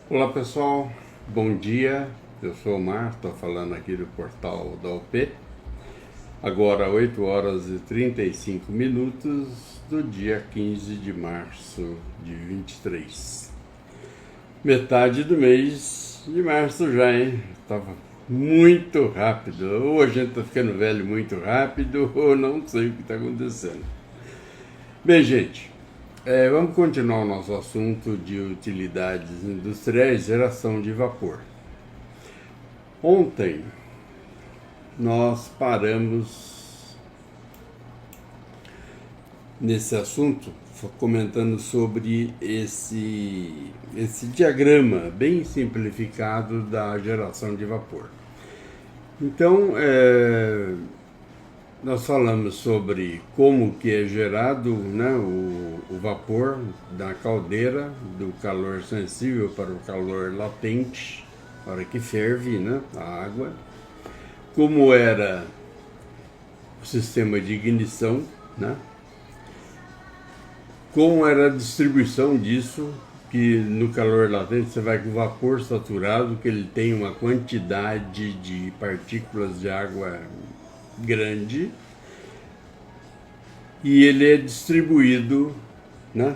Olá pessoal, bom dia, eu sou o Mar, estou falando aqui do portal da UP. Agora 8 horas e 35 minutos do dia 15 de março de 23. Metade do mês de março já, hein? Tava muito rápido, ou a gente está ficando velho muito rápido, ou não sei o que está acontecendo. Bem, gente, vamos continuar o nosso assunto de utilidades industriais, geração de vapor. Ontem nós paramos nesse assunto comentando sobre esse diagrama bem simplificado da geração de vapor. Então, nós falamos sobre como que é gerado, né, o vapor da caldeira, do calor sensível para o calor latente, na hora que ferve, né, a água. Como era o sistema de ignição, né? Como era a distribuição disso, que no calor latente você vai com o vapor saturado, que ele tem uma quantidade de partículas de água grande, e ele é distribuído, né,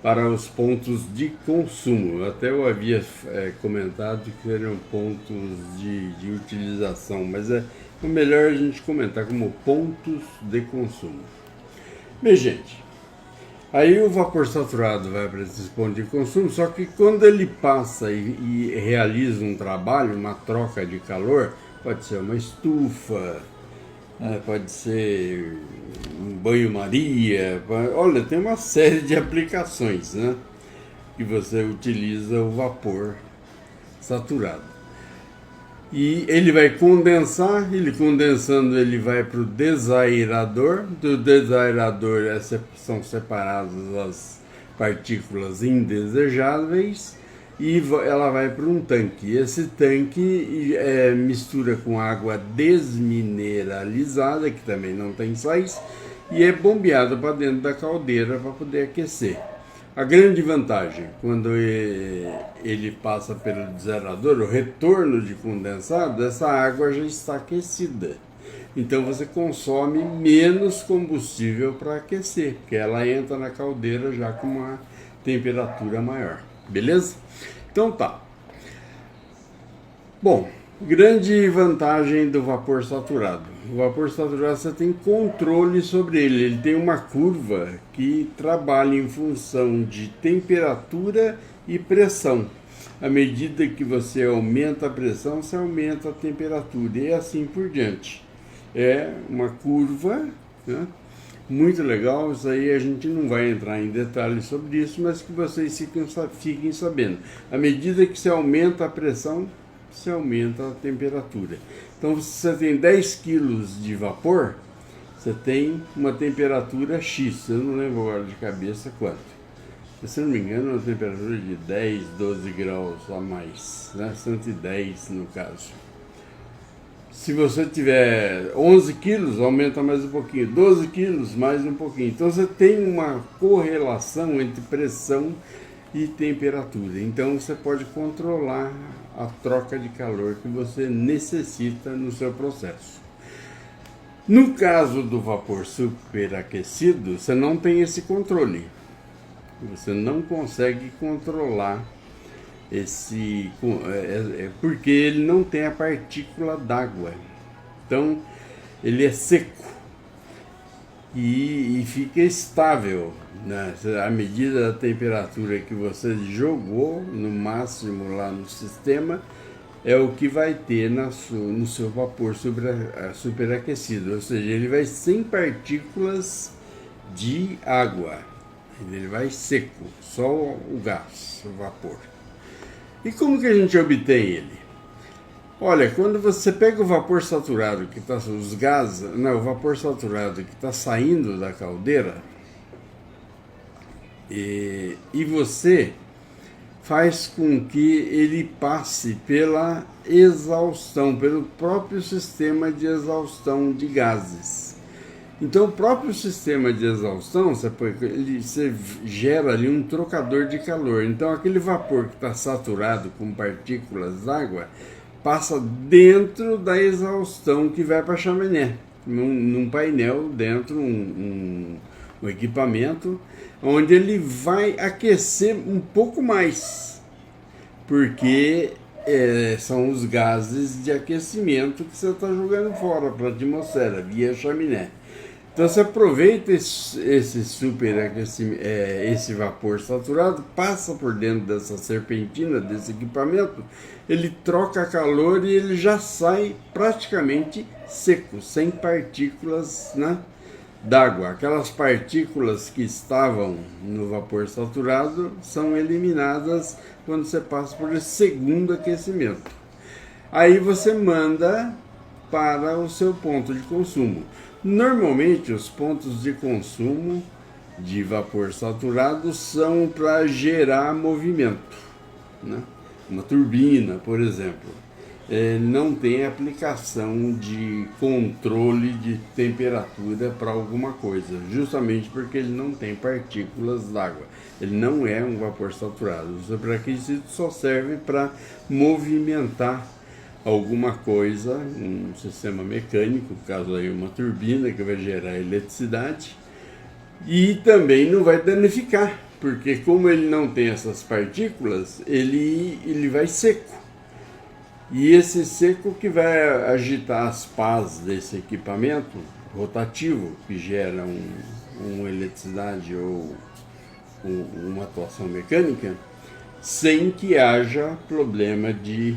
para os pontos de consumo. Até eu havia comentado que seriam pontos de utilização, mas é melhor a gente comentar como pontos de consumo. Bem, gente, aí o vapor saturado vai para esses pontos de consumo, só que quando ele passa e realiza um trabalho, uma troca de calor, pode ser uma estufa, pode ser um banho-maria, olha, tem uma série de aplicações, né, que você utiliza o vapor saturado. E ele vai condensar, ele condensando ele vai para o desaerador, do desaerador são separadas as partículas indesejáveis e ela vai para um tanque. Esse tanque mistura com água desmineralizada, que também não tem sais, e é bombeado para dentro da caldeira para poder aquecer. A grande vantagem, quando ele passa pelo desaerador, o retorno de condensado, essa água já está aquecida. Então você consome menos combustível para aquecer, porque ela entra na caldeira já com uma temperatura maior. Beleza? Então tá. Bom, grande vantagem do vapor saturado. O vapor saturado você tem controle sobre ele. Ele tem uma curva que trabalha em função de temperatura e pressão. À medida que você aumenta a pressão, você aumenta a temperatura e assim por diante. É uma curva, né, muito legal. Isso aí a gente não vai entrar em detalhes sobre isso, mas que vocês fiquem sabendo. À medida que você aumenta a pressão, você aumenta a temperatura. Então, se você tem 10 quilos de vapor, você tem uma temperatura X. Eu não lembro agora de cabeça quanto. Se não me engano, uma temperatura de 10, 12 graus a mais, né? 110 no caso. Se você tiver 11 quilos, aumenta mais um pouquinho. 12 quilos, mais um pouquinho. Então, você tem uma correlação entre pressão e temperatura. Então, você pode controlar a troca de calor que você necessita no seu processo. No caso do vapor superaquecido, você não tem esse controle. Você não consegue controlar porque ele não tem a partícula d'água. Então, ele é seco e fica estável, né? À medida da temperatura que você jogou no máximo lá no sistema, é o que vai ter no seu vapor superaquecido, ou seja, ele vai sem partículas de água, ele vai seco, só o gás, o vapor. E como que a gente obtém ele? Olha, quando você pega o vapor saturado que está os gases, não, o vapor saturado que está saindo da caldeira e você faz com que ele passe pela exaustão, pelo próprio sistema de exaustão de gases. Então o próprio sistema de exaustão, você gera ali um trocador de calor. Então aquele vapor que está saturado com partículas d'água passa dentro da exaustão que vai para a chaminé, num painel dentro, um equipamento, onde ele vai aquecer um pouco mais, porque são os gases de aquecimento que você está jogando fora para a atmosfera, via chaminé. Então você aproveita esse superaquecimento, esse vapor saturado, passa por dentro dessa serpentina, desse equipamento, ele troca calor e ele já sai praticamente seco, sem partículas, né, d'água. Aquelas partículas que estavam no vapor saturado são eliminadas quando você passa por esse segundo aquecimento. Aí você manda para o seu ponto de consumo. Normalmente os pontos de consumo de vapor saturado são para gerar movimento, né? Uma turbina, por exemplo, não tem aplicação de controle de temperatura para alguma coisa, justamente porque ele não tem partículas d'água. Ele não é um vapor saturado. O superaquecido só serve para movimentar alguma coisa, um sistema mecânico, no caso aí uma turbina que vai gerar eletricidade, e também não vai danificar, porque como ele não tem essas partículas, ele vai seco. E esse seco que vai agitar as pás desse equipamento rotativo, que gera uma eletricidade ou uma atuação mecânica, sem que haja problema de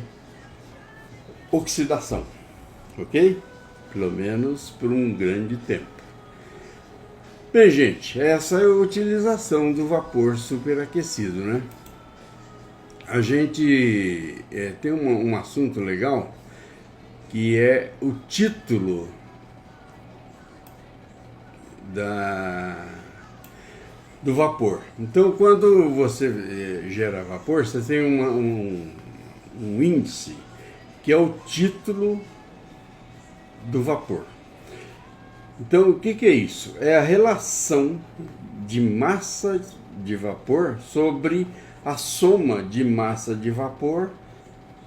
oxidação, ok? Pelo menos por um grande tempo. Bem, gente, essa é a utilização do vapor superaquecido, né? A gente tem um assunto legal, que é o título do vapor. Então, quando você gera vapor, você tem um índice, que é o título do vapor. Então, o que é isso? É a relação de massa de vapor sobre a soma de massa de vapor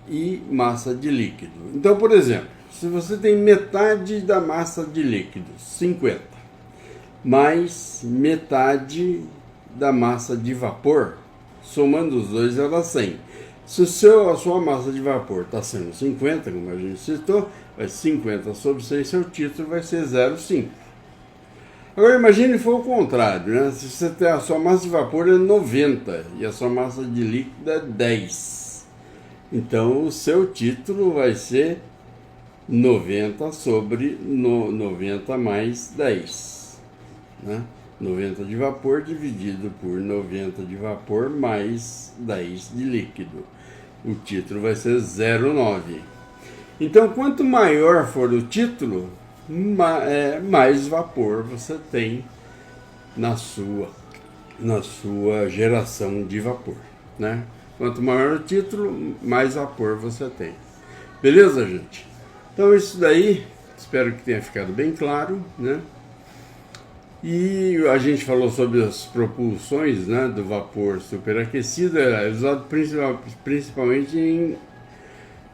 e massa de líquido. Então, por exemplo, se você tem metade da massa de líquido, 50, mais metade da massa de vapor, somando os dois, ela dá 100. Se a sua massa de vapor está sendo 50, como a gente citou, vai 50 sobre 100, seu título vai ser 0,5. Agora imagine se for o contrário, né? Se você tem a sua massa de vapor é 90 e a sua massa de líquido é 10. Então o seu título vai ser 90 sobre 90 mais 10. Né? 90 de vapor dividido por 90 de vapor mais 10 de líquido. O título vai ser 0,9. Então, quanto maior for o título, mais vapor você tem na sua geração de vapor, né? Quanto maior o título, mais vapor você tem. Beleza, gente? Então, isso daí, espero que tenha ficado bem claro, né? E a gente falou sobre as propulsões, né, do vapor superaquecido, é usado principalmente em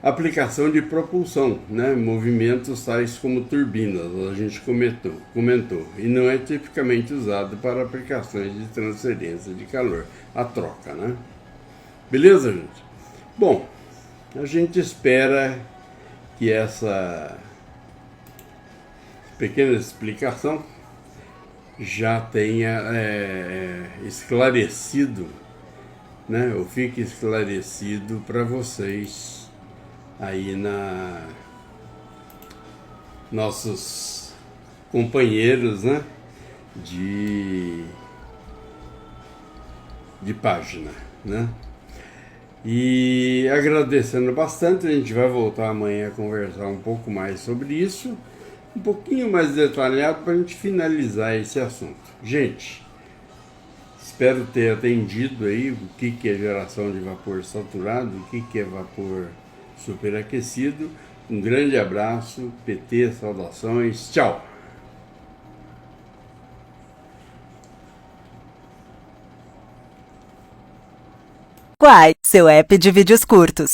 aplicação de propulsão, né, movimentos tais como turbinas, a gente comentou, e não é tipicamente usado para aplicações de transferência de calor, a troca, né? Beleza, gente? Bom, a gente espera que essa pequena explicação já tenha esclarecido, né, ou fique esclarecido para vocês aí nossos companheiros, né, de página, né? E agradecendo bastante, a gente vai voltar amanhã a conversar um pouco mais sobre isso, um pouquinho mais detalhado para a gente finalizar esse assunto. Gente, espero ter atendido aí o que é geração de vapor saturado, o que é vapor superaquecido. Um grande abraço, PT, saudações, tchau! Quai, seu app de vídeos curtos.